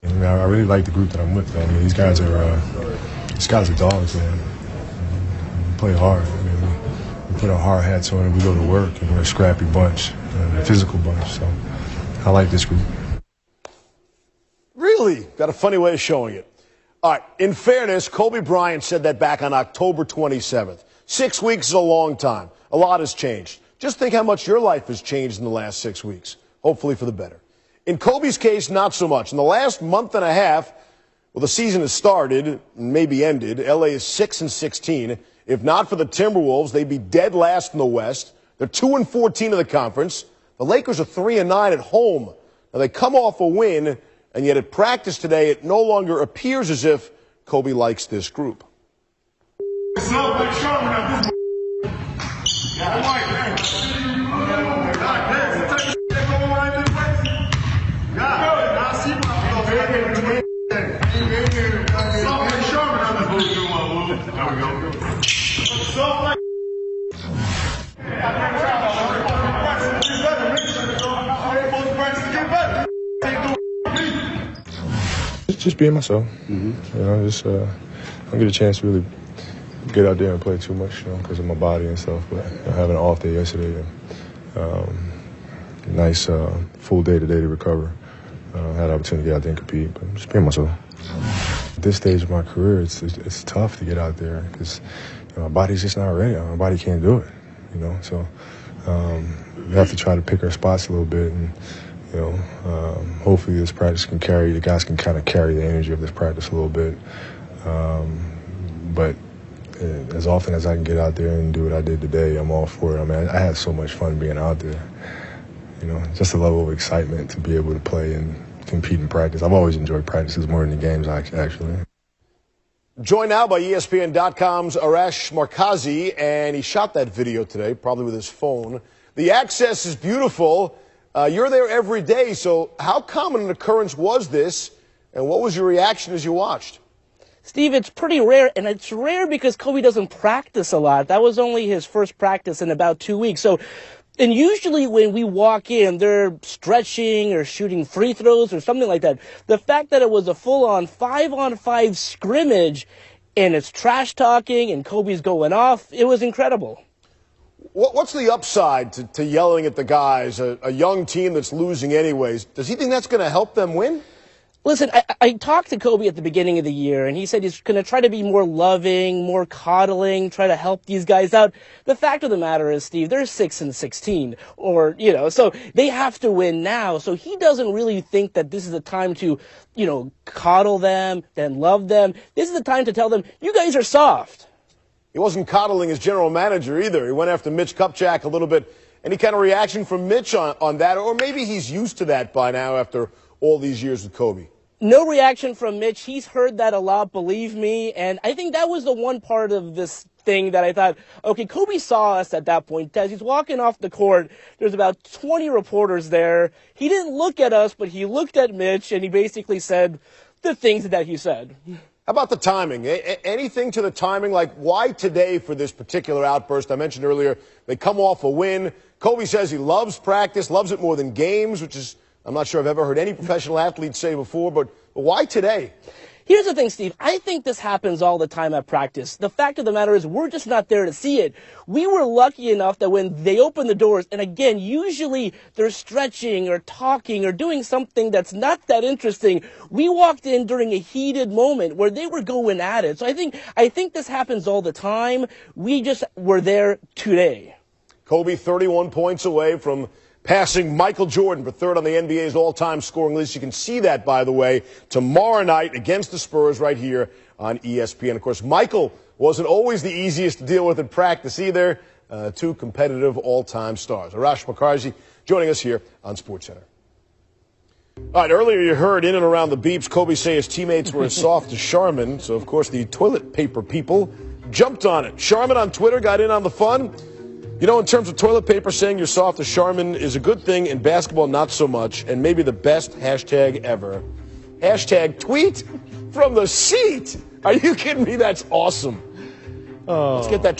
I really like the group that I'm with, man. I mean, these guys are dogs, man. We play hard. I mean, we put our hard hats on and we go to work, and we're a scrappy bunch, a physical bunch. So I like this group. Really? Got a funny way of showing it. All right, in fairness, Kobe Bryant said that back on October 27th. 6 weeks is a long time. A lot has changed. Just think how much your life has changed in the last 6 weeks, hopefully for the better. In Kobe's case, not so much. In the last month and a half, well, the season has started, maybe ended. LA is 6-16. If not for the Timberwolves, they'd be dead last in the West. They're 2-14 in the conference. The Lakers are 3-9 at home. Now, they come off a win, and yet at practice today, it no longer appears as if Kobe likes this group. Just being myself. You know, just I don't get a chance to really get out there and play too much, you know, because of my body and stuff. But having an off day yesterday, and nice full day today to recover. Had an opportunity to get out there and compete, but just being myself. At this stage of my career, it's tough to get out there because my body's just not ready. My body can't do it, you know. So we have to try to pick our spots a little bit, and you know, hopefully this practice can carry. The guys can kind of carry the energy of this practice a little bit. But as often as I can get out there and do what I did today, I'm all for it. I mean, I had so much fun being out there. You know, just a level of excitement to be able to play and compete in practice. I've always enjoyed practices more than the games, actually. Joined now by ESPN.com's Arash Markazi, and he shot that video today, probably with his phone. The access is beautiful. You're there every day, so how common an occurrence was this, and what was your reaction as you watched? Steve, it's pretty rare, and it's rare because Kobe doesn't practice a lot. That was only his first practice in about 2 weeks. And usually when we walk in, they're stretching or shooting free throws or something like that. The fact that it was a full-on 5-on-5 scrimmage and it's trash talking and Kobe's going off, it was incredible. What's the upside to yelling at the guys, a young team that's losing anyways? Does he think that's going to help them win? Listen, I talked to Kobe at the beginning of the year, and he said he's going to try to be more loving, more coddling, try to help these guys out. The fact of the matter is, Steve, they're 6-16, or, you know, so they have to win now. So he doesn't really think that this is the time to, you know, coddle them, then love them. This is the time to tell them, you guys are soft. He wasn't coddling his general manager either. He went after Mitch Kupchak a little bit. Any kind of reaction from Mitch on that? Or maybe he's used to that by now after all these years with Kobe. No reaction from Mitch. He's heard that a lot, believe me. And I think that was the one part of this thing that I thought, okay, Kobe saw us at that point. As he's walking off the court, there's about 20 reporters there. He didn't look at us, but he looked at Mitch, and he basically said the things that he said. How about the timing? Anything to the timing? Like, why today for this particular outburst? I mentioned earlier, they come off a win. Kobe says he loves practice, loves it more than games, which is, I'm not sure I've ever heard any professional athlete say before, but why today? Here's the thing, Steve. I think this happens all the time at practice. The fact of the matter is we're just not there to see it. We were lucky enough that when they opened the doors, and again, usually they're stretching or talking or doing something that's not that interesting. We walked in during a heated moment where they were going at it. So I think this happens all the time. We just were there today. Kobe 31 points away from passing Michael Jordan for third on the NBA's all-time scoring list. You can see that, by the way, tomorrow night against the Spurs right here on ESPN. Of course, Michael wasn't always the easiest to deal with in practice either. Two competitive all-time stars. Arash Markazi joining us here on SportsCenter. All right, earlier you heard in and around the beeps, Kobe say his teammates were as soft as Charmin. So, of course, the toilet paper people jumped on it. Charmin on Twitter got in on the fun. You know, in terms of toilet paper, saying you're soft as Charmin is a good thing. In basketball, not so much. And maybe the best hashtag ever. Hashtag tweet from the seat. Are you kidding me? That's awesome. Let's get that.